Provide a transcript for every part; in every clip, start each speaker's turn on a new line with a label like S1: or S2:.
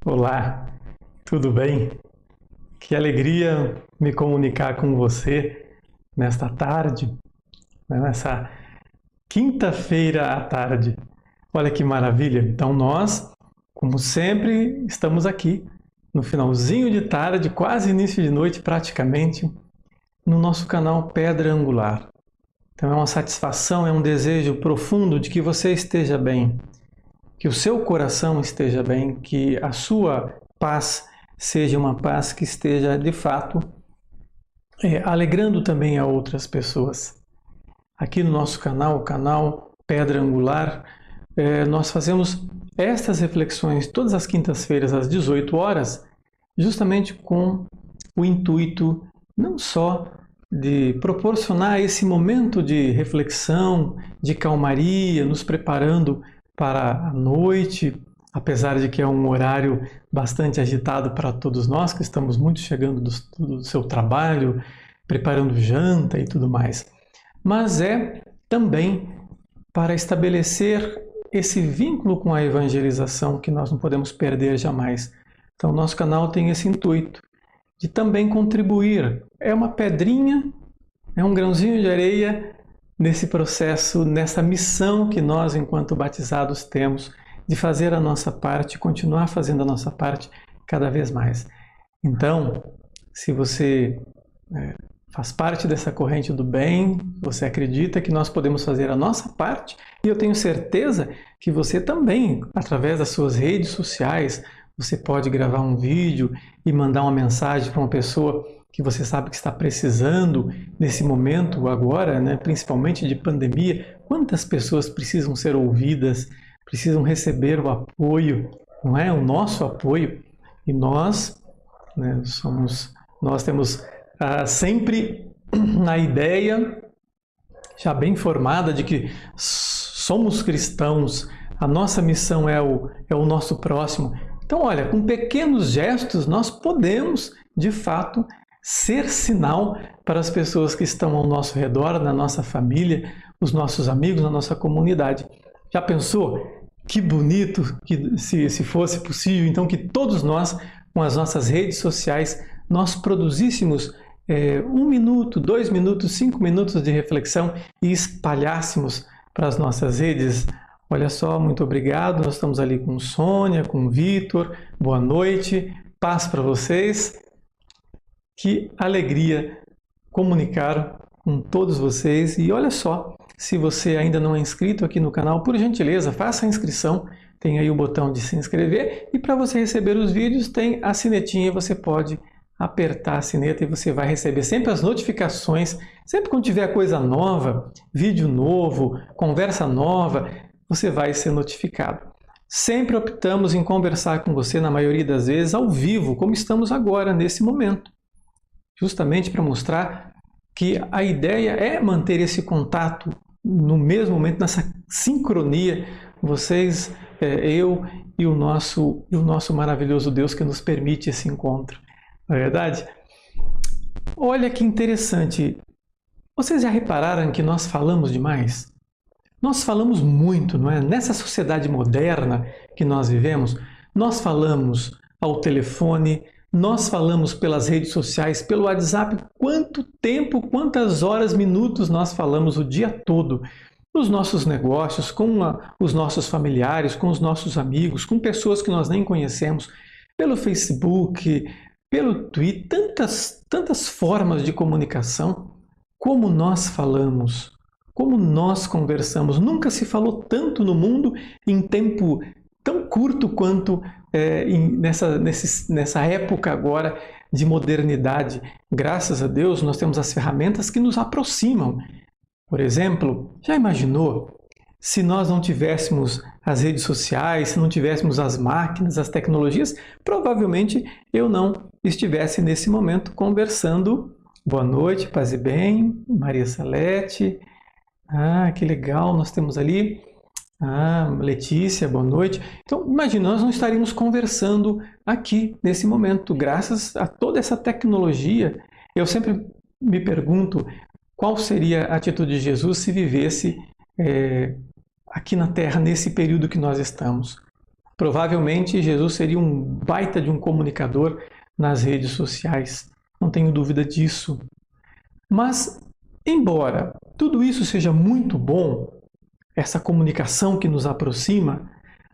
S1: Olá, tudo bem? Que alegria me comunicar com você nesta tarde, nessa quinta-feira à tarde. Olha que maravilha! Então nós, como sempre, estamos aqui no finalzinho de tarde, quase início de noite praticamente, no nosso canal Pedra Angular. Então é uma satisfação, é um desejo profundo de que você esteja bem, que o seu coração esteja bem, que a sua paz seja uma paz que esteja, de fato, alegrando também a outras pessoas. Aqui no nosso canal, o canal Pedra Angular, nós fazemos estas reflexões todas as quintas-feiras às 18 horas, justamente com o intuito não só de proporcionar esse momento de reflexão, de calmaria, nos preparando para a noite, apesar de que é um horário bastante agitado para todos nós, que estamos muito chegando do seu trabalho, preparando janta e tudo mais. Mas é também para estabelecer esse vínculo com a evangelização que nós não podemos perder jamais. Então, nosso canal tem esse intuito de também contribuir. É uma pedrinha, é um grãozinho de areia nesse processo, nessa missão que nós, enquanto batizados, temos de fazer a nossa parte, continuar fazendo a nossa parte cada vez mais. Então, se você faz parte dessa corrente do bem, você acredita que nós podemos fazer a nossa parte, e eu tenho certeza que você também, através das suas redes sociais, você pode gravar um vídeo e mandar uma mensagem para uma pessoa que você sabe que está precisando nesse momento agora, né, principalmente de pandemia. Quantas pessoas precisam ser ouvidas, precisam receber o apoio, não é? O nosso apoio. E nós, né, nós temos sempre a ideia já bem formada de que somos cristãos, a nossa missão é o nosso próximo. Então, olha, com pequenos gestos nós podemos, de fato, ser sinal para as pessoas que estão ao nosso redor, na nossa família, os nossos amigos, na nossa comunidade. Já pensou? Que bonito que se fosse possível, então, que todos nós, com as nossas redes sociais, nós produzíssemos 1 minuto, 2 minutos, 5 minutos de reflexão e espalhássemos para as nossas redes. Olha só, muito obrigado. Nós estamos ali com Sônia, com Vitor. Boa noite, paz para vocês. Que alegria comunicar com todos vocês. E olha só, se você ainda não é inscrito aqui no canal, por gentileza, faça a inscrição. Tem aí o botão de se inscrever. E para você receber os vídeos, tem a sinetinha. Você pode apertar a sineta e você vai receber sempre as notificações. Sempre quando tiver coisa nova, vídeo novo, conversa nova, você vai ser notificado. Sempre optamos em conversar com você, na maioria das vezes, ao vivo, como estamos agora, nesse momento. Justamente para mostrar que a ideia é manter esse contato no mesmo momento, nessa sincronia, vocês, eu e o nosso maravilhoso Deus que nos permite esse encontro. Não é verdade? Olha que interessante. Vocês já repararam que nós falamos demais? Nós falamos muito, não é? Nessa sociedade moderna que nós vivemos, nós falamos ao telefone, nós falamos pelas redes sociais, pelo WhatsApp. Quanto tempo, quantas horas, minutos nós falamos o dia todo nos nossos negócios, com os nossos familiares, com os nossos amigos, com pessoas que nós nem conhecemos, pelo Facebook, pelo Twitter, tantas formas de comunicação. Como nós falamos, como nós conversamos. Nunca se falou tanto no mundo em tempo tão curto quanto nessa época agora de modernidade. Graças a Deus, nós temos as ferramentas que nos aproximam. Por exemplo, já imaginou se nós não tivéssemos as redes sociais, se não tivéssemos as máquinas, as tecnologias? Provavelmente eu não estivesse nesse momento conversando. Boa noite, paz e bem, Maria Salete. Ah, que legal, nós temos ali Letícia, boa noite. Então, imagina, nós não estaríamos conversando aqui nesse momento, graças a toda essa tecnologia. Eu sempre me pergunto qual seria a atitude de Jesus se vivesse aqui na Terra nesse período que nós estamos. Provavelmente Jesus seria um baita de um comunicador nas redes sociais, não tenho dúvida disso. Mas, embora tudo isso seja muito bom, essa comunicação que nos aproxima,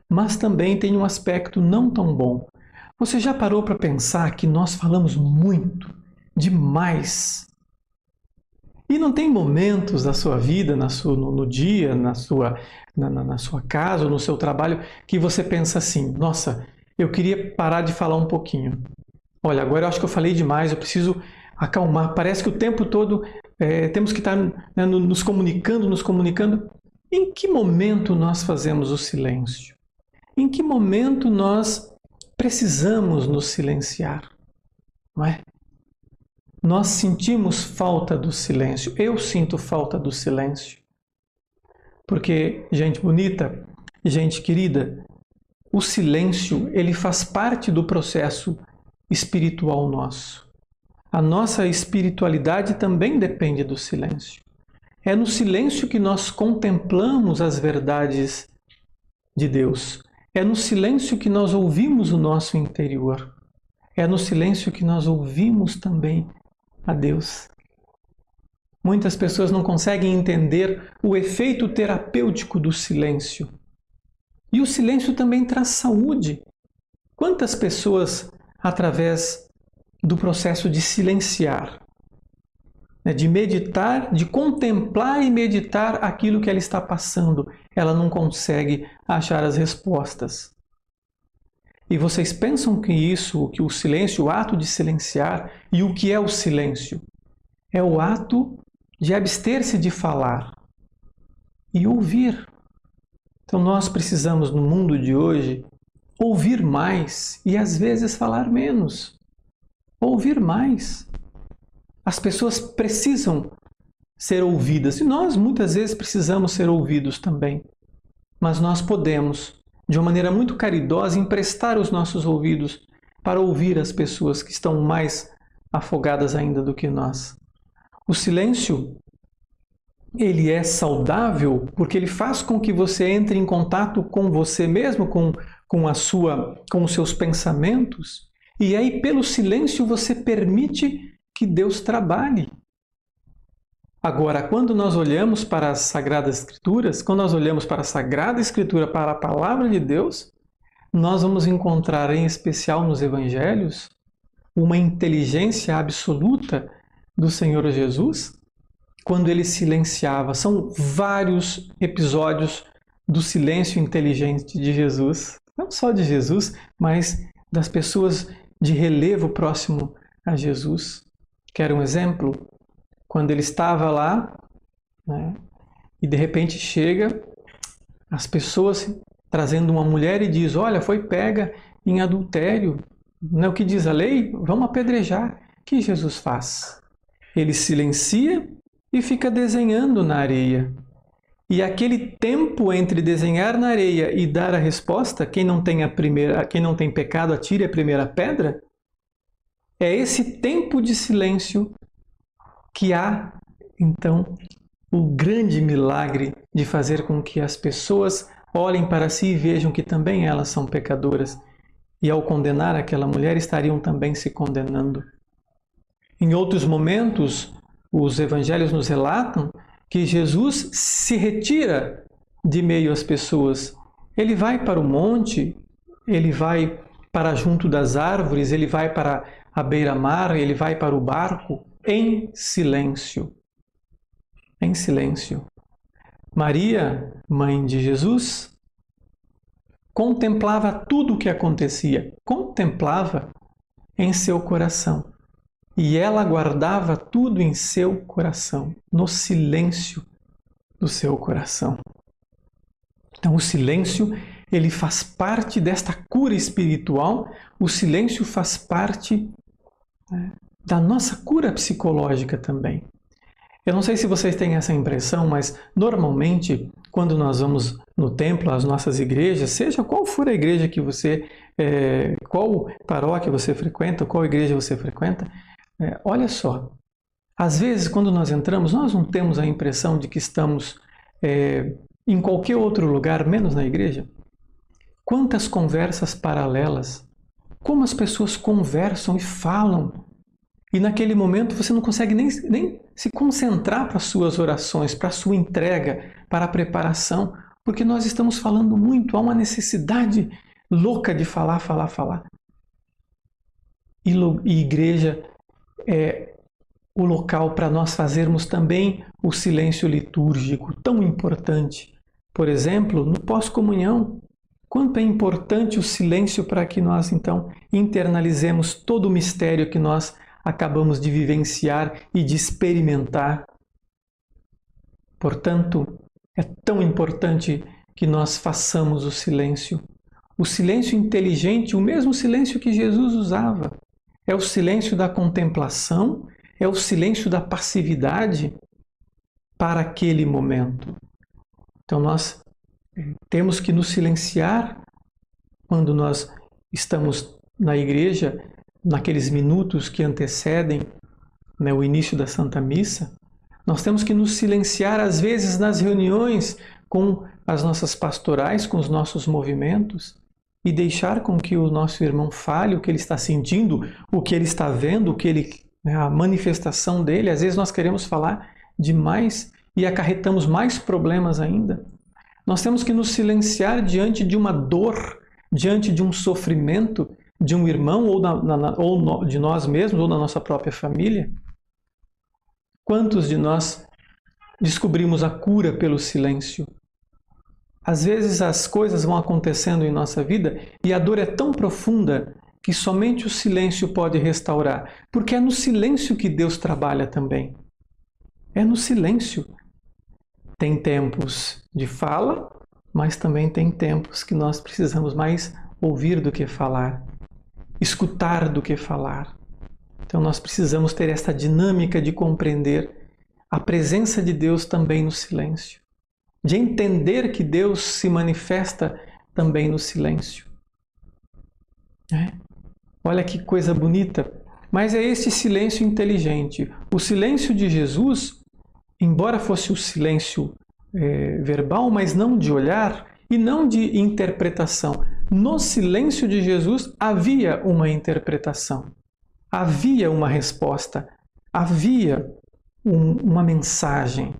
S1: mas também tem um aspecto não tão bom. Você já parou para pensar que nós falamos muito, demais? E não tem momentos da sua vida, no dia, na sua casa, ou no seu trabalho, que você pensa assim, nossa, eu queria parar de falar um pouquinho. Olha, agora eu acho que eu falei demais, eu preciso acalmar. Parece que o tempo todo temos que estar nos comunicando. Em que momento nós fazemos o silêncio? Em que momento nós precisamos nos silenciar? Não é? Nós sentimos falta do silêncio. Eu sinto falta do silêncio. Porque, gente bonita, gente querida, o silêncio, ele faz parte do processo espiritual nosso. A nossa espiritualidade também depende do silêncio. É no silêncio que nós contemplamos as verdades de Deus. É no silêncio que nós ouvimos o nosso interior. É no silêncio que nós ouvimos também a Deus. Muitas pessoas não conseguem entender o efeito terapêutico do silêncio. E o silêncio também traz saúde. Quantas pessoas, através do processo de silenciar, de meditar, de contemplar e meditar aquilo que ela está passando, ela não consegue achar as respostas. E vocês pensam que o silêncio, o ato de silenciar, e o que é o silêncio? É o ato de abster-se de falar e ouvir. Então nós precisamos, no mundo de hoje, ouvir mais e às vezes falar menos. Ouvir mais. As pessoas precisam ser ouvidas e nós muitas vezes precisamos ser ouvidos também. Mas nós podemos, de uma maneira muito caridosa, emprestar os nossos ouvidos para ouvir as pessoas que estão mais afogadas ainda do que nós. O silêncio, ele é saudável porque ele faz com que você entre em contato com você mesmo, com os seus pensamentos, e aí pelo silêncio você permite que Deus trabalhe. Agora, quando nós olhamos para as Sagradas Escrituras, quando nós olhamos para a Sagrada Escritura, para a Palavra de Deus, nós vamos encontrar, em especial nos Evangelhos, uma inteligência absoluta do Senhor Jesus, quando ele silenciava. São vários episódios do silêncio inteligente de Jesus, não só de Jesus, mas das pessoas de relevo próximo a Jesus. Quer um exemplo? Quando ele estava lá, e de repente chega as pessoas trazendo uma mulher e diz, olha, foi pega em adultério. Não é o que diz a lei? Vamos apedrejar. O que Jesus faz? Ele silencia e fica desenhando na areia. E aquele tempo entre desenhar na areia e dar a resposta, quem não tem pecado, atire a primeira pedra, é esse tempo de silêncio que há, então, o grande milagre de fazer com que as pessoas olhem para si e vejam que também elas são pecadoras. E ao condenar aquela mulher, estariam também se condenando. Em outros momentos, os evangelhos nos relatam que Jesus se retira de meio às pessoas. Ele vai para o monte, ele vai para junto das árvores, ele vai para a beira-mar, ele vai para o barco em silêncio. Em silêncio. Maria, mãe de Jesus, contemplava tudo o que acontecia. Contemplava em seu coração. E ela guardava tudo em seu coração, no silêncio do seu coração. Então, o silêncio, ele faz parte desta cura espiritual, o silêncio faz parte da nossa cura psicológica também. Eu não sei se vocês têm essa impressão, mas normalmente, quando nós vamos no templo, às nossas igrejas, seja qual for a igreja que você, qual paróquia você frequenta, qual igreja você frequenta, olha só, às vezes quando nós entramos, nós não temos a impressão de que estamos em qualquer outro lugar, menos na igreja. Quantas conversas paralelas, como as pessoas conversam e falam. E naquele momento você não consegue nem se concentrar para as suas orações, para a sua entrega, para a preparação, porque nós estamos falando muito, há uma necessidade louca de falar. E igreja é o local para nós fazermos também o silêncio litúrgico, tão importante. Por exemplo, no pós-comunhão, quanto é importante o silêncio para que nós, então, internalizemos todo o mistério que nós acabamos de vivenciar e de experimentar. Portanto, é tão importante que nós façamos o silêncio. O silêncio inteligente, o mesmo silêncio que Jesus usava. É o silêncio da contemplação, é o silêncio da passividade para aquele momento. Então nós temos que nos silenciar quando nós estamos na igreja, naqueles minutos que antecedem, né, o início da Santa Missa. Nós temos que nos silenciar, às vezes, nas reuniões com as nossas pastorais, com os nossos movimentos, e deixar com que o nosso irmão fale o que ele está sentindo, o que ele está vendo, a manifestação dele. Às vezes nós queremos falar demais e acarretamos mais problemas ainda. Nós temos que nos silenciar diante de uma dor, diante de um sofrimento de um irmão ou de nós mesmos ou da nossa própria família. Quantos de nós descobrimos a cura pelo silêncio? Às vezes as coisas vão acontecendo em nossa vida e a dor é tão profunda que somente o silêncio pode restaurar, porque é no silêncio que Deus trabalha também. É no silêncio. Tem tempos de fala, mas também tem tempos que nós precisamos mais ouvir do que falar, escutar do que falar. Então nós precisamos ter esta dinâmica de compreender a presença de Deus também no silêncio, de entender que Deus se manifesta também no silêncio. Olha que coisa bonita! Mas é este silêncio inteligente. O silêncio de Jesus, embora fosse o silêncio verbal, mas não de olhar e não de interpretação. No silêncio de Jesus havia uma interpretação, havia uma resposta, havia uma mensagem.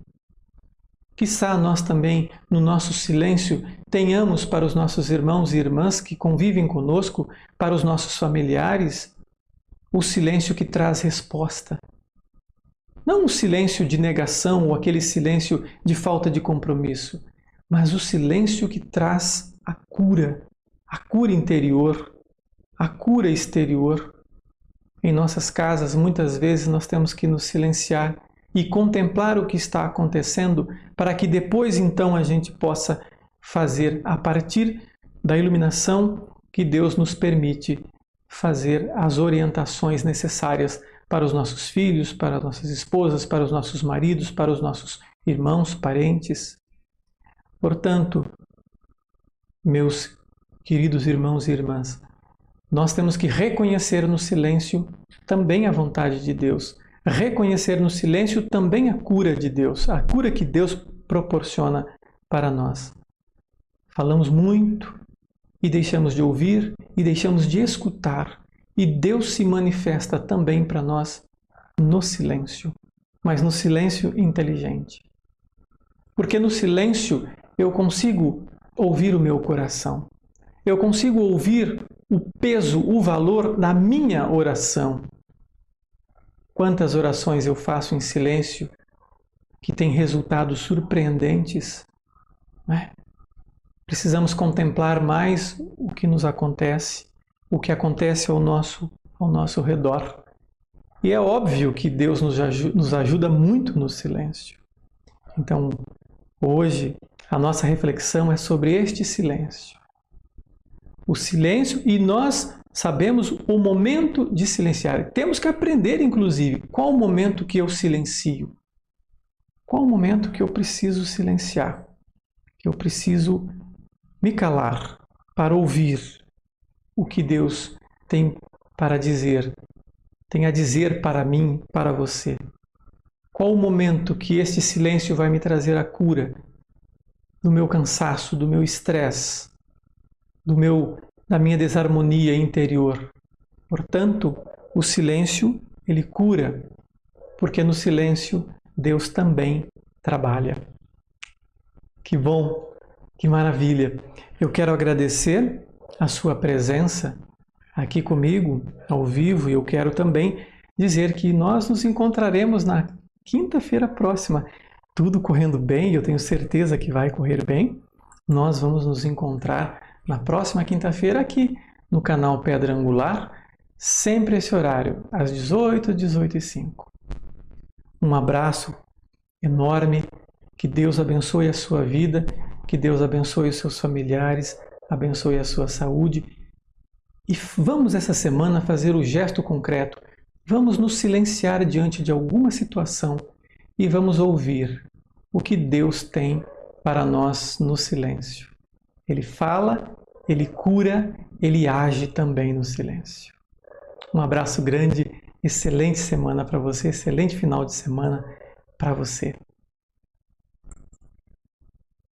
S1: Quiçá nós também, no nosso silêncio, tenhamos para os nossos irmãos e irmãs que convivem conosco, para os nossos familiares, o silêncio que traz resposta. Não o silêncio de negação ou aquele silêncio de falta de compromisso, mas o silêncio que traz a cura interior, a cura exterior. Em nossas casas, muitas vezes, nós temos que nos silenciar e contemplar o que está acontecendo para que depois, então, a gente possa fazer, a partir da iluminação que Deus nos permite, fazer as orientações necessárias para os nossos filhos, para as nossas esposas, para os nossos maridos, para os nossos irmãos, parentes. Portanto, meus queridos irmãos e irmãs, nós temos que reconhecer no silêncio também a vontade de Deus, reconhecer no silêncio também a cura de Deus, a cura que Deus proporciona para nós. Falamos muito e deixamos de ouvir e deixamos de escutar, e Deus se manifesta também para nós no silêncio, mas no silêncio inteligente. Porque no silêncio eu consigo ouvir o meu coração, eu consigo ouvir o peso, o valor da minha oração. Quantas orações eu faço em silêncio que têm resultados surpreendentes, né? Precisamos contemplar mais o que nos acontece, o que acontece ao nosso redor. E é óbvio que Deus nos ajuda muito no silêncio. Então, hoje, a nossa reflexão é sobre este silêncio. O silêncio, e nós sabemos o momento de silenciar. Temos que aprender, inclusive, qual o momento que eu silencio. Qual o momento que eu preciso silenciar, que eu preciso me calar para ouvir o que Deus tem para dizer, tem a dizer para mim, para você. Qual o momento que este silêncio vai me trazer a cura do meu cansaço, do meu estresse, da minha desarmonia interior. Portanto, o silêncio, ele cura, porque no silêncio Deus também trabalha. Que bom, que maravilha! Eu quero agradecer a sua presença aqui comigo, ao vivo, e eu quero também dizer que nós nos encontraremos na quinta-feira próxima. Tudo correndo bem, eu tenho certeza que vai correr bem. Nós vamos nos encontrar na próxima quinta-feira aqui no canal Pedra Angular, sempre esse horário, às 18, 18h05. Um abraço enorme, que Deus abençoe a sua vida, que Deus abençoe os seus familiares, abençoe a sua saúde. E vamos essa semana fazer o gesto concreto. Vamos nos silenciar diante de alguma situação e vamos ouvir o que Deus tem para nós no silêncio. Ele fala, Ele cura, Ele age também no silêncio. Um abraço grande, excelente semana para você, excelente final de semana para você.